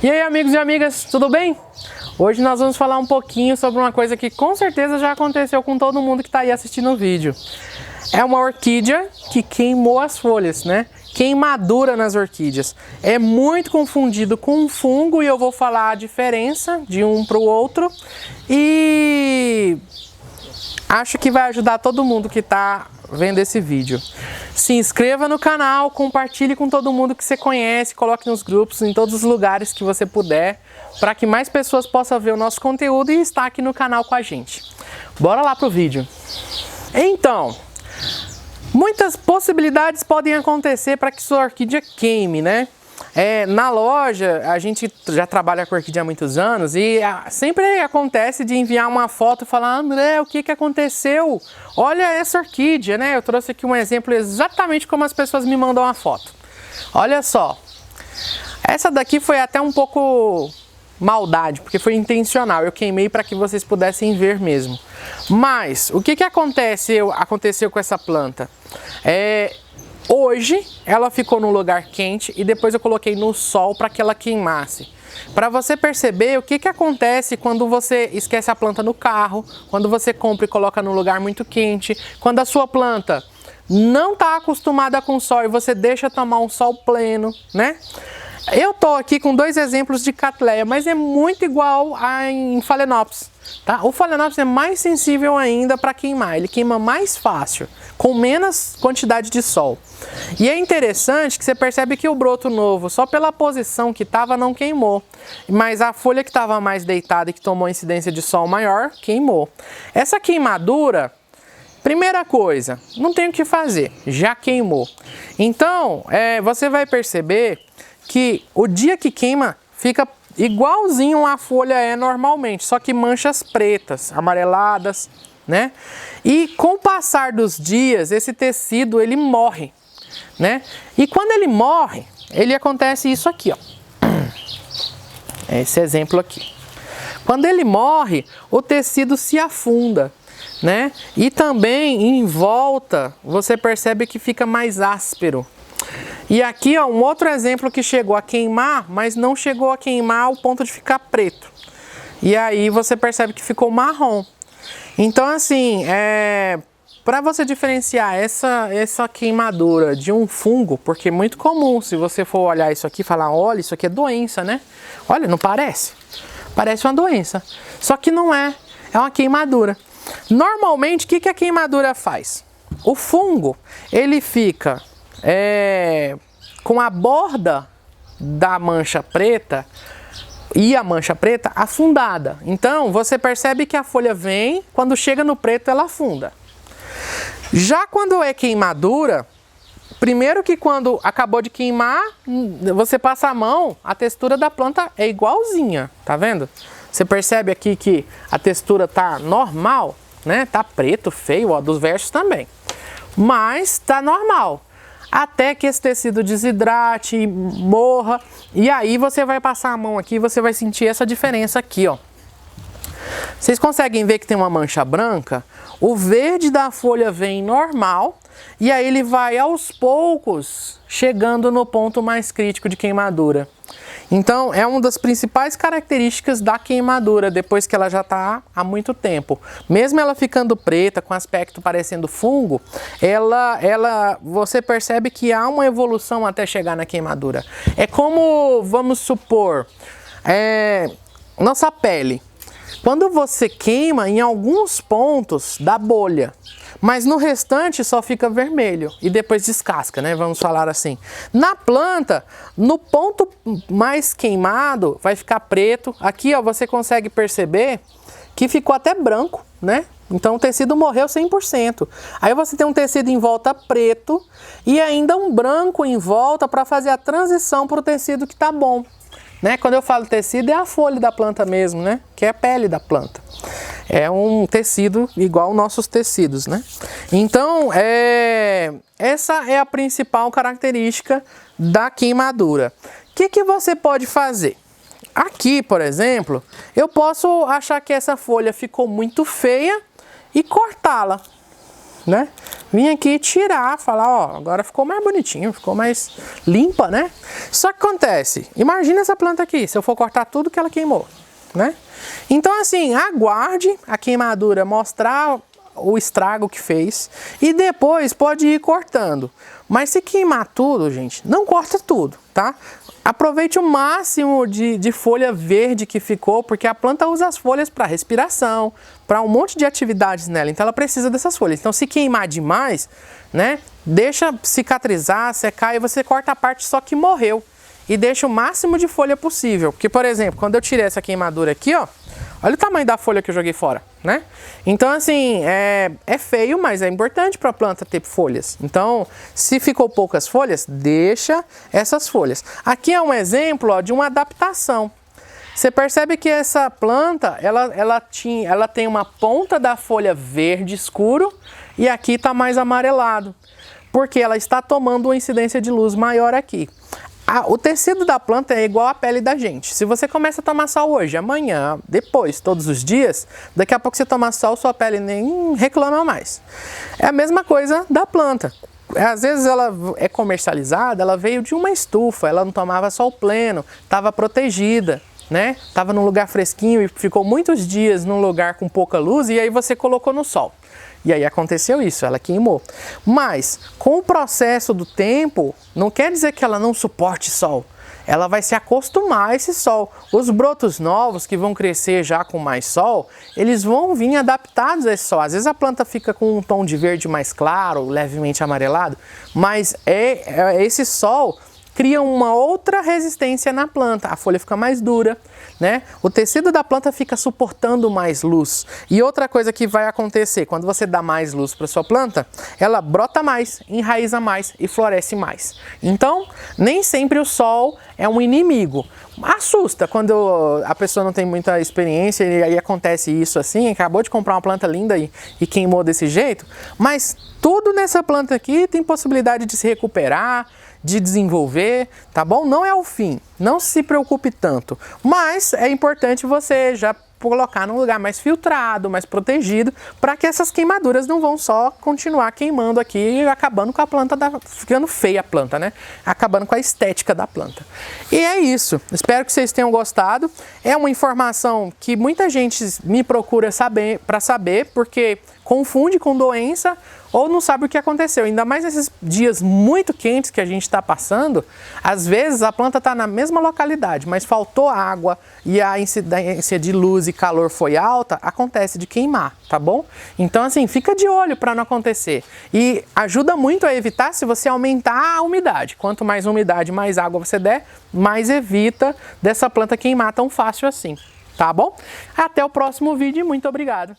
E aí, amigos e amigas, tudo bem? Hoje nós vamos falar um pouquinho sobre uma coisa que com certeza já aconteceu com todo mundo que está aí assistindo o vídeo. É uma orquídea que queimou as folhas, né? Queimadura nas orquídeas. É muito confundido com um fungo e eu vou falar a diferença de um para o outro. E acho que vai ajudar todo mundo que está vendo esse vídeo. Se inscreva no canal, compartilhe com todo mundo que você conhece, coloque nos grupos, em todos os lugares que você puder, para que mais pessoas possam ver o nosso conteúdo e estar aqui no canal com a gente. Bora lá pro vídeo. Então, muitas possibilidades podem acontecer para que sua orquídea queime, né? Na loja, a gente já trabalha com orquídea há muitos anos e sempre acontece de enviar uma foto e falar: André, o que aconteceu? Olha essa orquídea, né? Eu trouxe aqui um exemplo exatamente como as pessoas me mandam a foto. Olha só, essa daqui foi até um pouco maldade, porque foi intencional, eu queimei para que vocês pudessem ver mesmo. Mas, o que aconteceu com essa planta? Hoje ela ficou num lugar quente e depois eu coloquei no sol para que ela queimasse. Para você perceber o que acontece quando você esquece a planta no carro, quando você compra e coloca num lugar muito quente, quando a sua planta não está acostumada com sol e você deixa tomar um sol pleno, né? Eu tô aqui com dois exemplos de Cattleya, mas é muito igual em Phalaenopsis, tá? O Phalaenopsis é mais sensível ainda para queimar, ele queima mais fácil, com menos quantidade de sol. E é interessante que você percebe que o broto novo, só pela posição que estava, não queimou. Mas a folha que estava mais deitada e que tomou incidência de sol maior, queimou. Essa queimadura, primeira coisa, não tem o que fazer, já queimou. Então, você vai perceber que o dia que queima fica igualzinho a folha normalmente, só que manchas pretas, amareladas, né? E com o passar dos dias, esse tecido ele morre, né? E quando ele morre, ele acontece isso aqui, ó. Esse exemplo aqui. Quando ele morre, o tecido se afunda, né? E também em volta, você percebe que fica mais áspero. E aqui, ó, um outro exemplo que chegou a queimar, mas não chegou a queimar ao ponto de ficar preto. E aí você percebe que ficou marrom. Então, assim, para você diferenciar essa queimadura de um fungo, porque é muito comum, se você for olhar isso aqui e falar: olha, isso aqui é doença, né? Olha, não parece? Parece uma doença. Só que não é uma queimadura. Normalmente, o que a queimadura faz? O fungo, ele fica com a borda da mancha preta e a mancha preta afundada. Então, você percebe que a folha vem, quando chega no preto, ela afunda. Já quando é queimadura, primeiro que quando acabou de queimar, você passa a mão, a textura da planta é igualzinha, tá vendo? Você percebe aqui que a textura tá normal, né? Tá preto, feio, ó, dos versos também. Mas tá normal. Até que esse tecido desidrate, morra, e aí você vai passar a mão aqui e você vai sentir essa diferença aqui, ó. Vocês conseguem ver que tem uma mancha branca? O verde da folha vem normal, e aí ele vai aos poucos chegando no ponto mais crítico de queimadura. Então, é uma das principais características da queimadura, depois que ela já está há muito tempo. Mesmo ela ficando preta, com aspecto parecendo fungo, você percebe que há uma evolução até chegar na queimadura. É como, vamos supor, nossa pele. Quando você queima, em alguns pontos dá bolha, mas no restante só fica vermelho e depois descasca, né? Vamos falar assim. Na planta, no ponto mais queimado, vai ficar preto. Aqui, ó, você consegue perceber que ficou até branco, né? Então o tecido morreu 100%. Aí você tem um tecido em volta preto e ainda um branco em volta para fazer a transição para o tecido que tá bom. Né? Quando eu falo tecido, é a folha da planta mesmo, né? Que é a pele da planta. É um tecido igual aos nossos tecidos, né? Então, essa é a principal característica da queimadura. O que você pode fazer? Aqui, por exemplo, eu posso achar que essa folha ficou muito feia e cortá-la, né? vir aqui tirar, falar, ó, agora ficou mais bonitinho, ficou mais limpa, né? Só que acontece, imagina essa planta aqui, se eu for cortar tudo que ela queimou, né? Então assim, aguarde a queimadura mostrar o estrago que fez e depois pode ir cortando. Mas se queimar tudo, gente, não corta tudo, tá? Aproveite o máximo de folha verde que ficou, porque a planta usa as folhas para respiração, para um monte de atividades nela, então ela precisa dessas folhas. Então se queimar demais, né, deixa cicatrizar, secar e você corta a parte só que morreu e deixa o máximo de folha possível. Porque, por exemplo, quando eu tirei essa queimadura aqui, ó, olha o tamanho da folha que eu joguei fora, né? Então, assim, é feio, mas é importante para a planta ter folhas. Então, se ficou poucas folhas, deixa essas folhas. Aqui é um exemplo, ó, de uma adaptação. Você percebe que essa planta, ela tem uma ponta da folha verde escuro e aqui está mais amarelado, porque ela está tomando uma incidência de luz maior aqui. O tecido da planta é igual à pele da gente. Se você começa a tomar sol hoje, amanhã, depois, todos os dias, daqui a pouco você toma sol, sua pele nem reclama mais. É a mesma coisa da planta. Às vezes ela é comercializada, ela veio de uma estufa, ela não tomava sol pleno, estava protegida, né? Estava num lugar fresquinho e ficou muitos dias num lugar com pouca luz e aí você colocou no sol. E aí aconteceu isso, ela queimou. Mas com o processo do tempo, não quer dizer que ela não suporte sol. Ela vai se acostumar a esse sol. Os brotos novos que vão crescer já com mais sol, eles vão vir adaptados a esse sol. Às vezes a planta fica com um tom de verde mais claro, levemente amarelado, mas esse sol cria uma outra resistência na planta, a folha fica mais dura, né? O tecido da planta fica suportando mais luz. E outra coisa que vai acontecer, quando você dá mais luz para sua planta, ela brota mais, enraiza mais e floresce mais. Então, nem sempre o sol é um inimigo. Assusta quando a pessoa não tem muita experiência e aí acontece isso assim, acabou de comprar uma planta linda e queimou desse jeito, mas tudo nessa planta aqui tem possibilidade de se recuperar, de desenvolver, tá bom? Não é o fim, não se preocupe tanto, mas é importante você já colocar num lugar mais filtrado, mais protegido, para que essas queimaduras não vão só continuar queimando aqui e acabando com a planta, ficando feia a planta, né? Acabando com a estética da planta. E é isso, espero que vocês tenham gostado. É uma informação que muita gente me procura para saber, porque confunde com doença ou não sabe o que aconteceu. Ainda mais nesses dias muito quentes que a gente está passando, às vezes a planta está na mesma localidade, mas faltou água e a incidência de luz e calor foi alta, acontece de queimar, tá bom? Então assim, fica de olho para não acontecer. E ajuda muito a evitar se você aumentar a umidade. Quanto mais umidade, mais água você der, mais evita dessa planta queimar tão fácil assim, tá bom? Até o próximo vídeo e muito obrigado!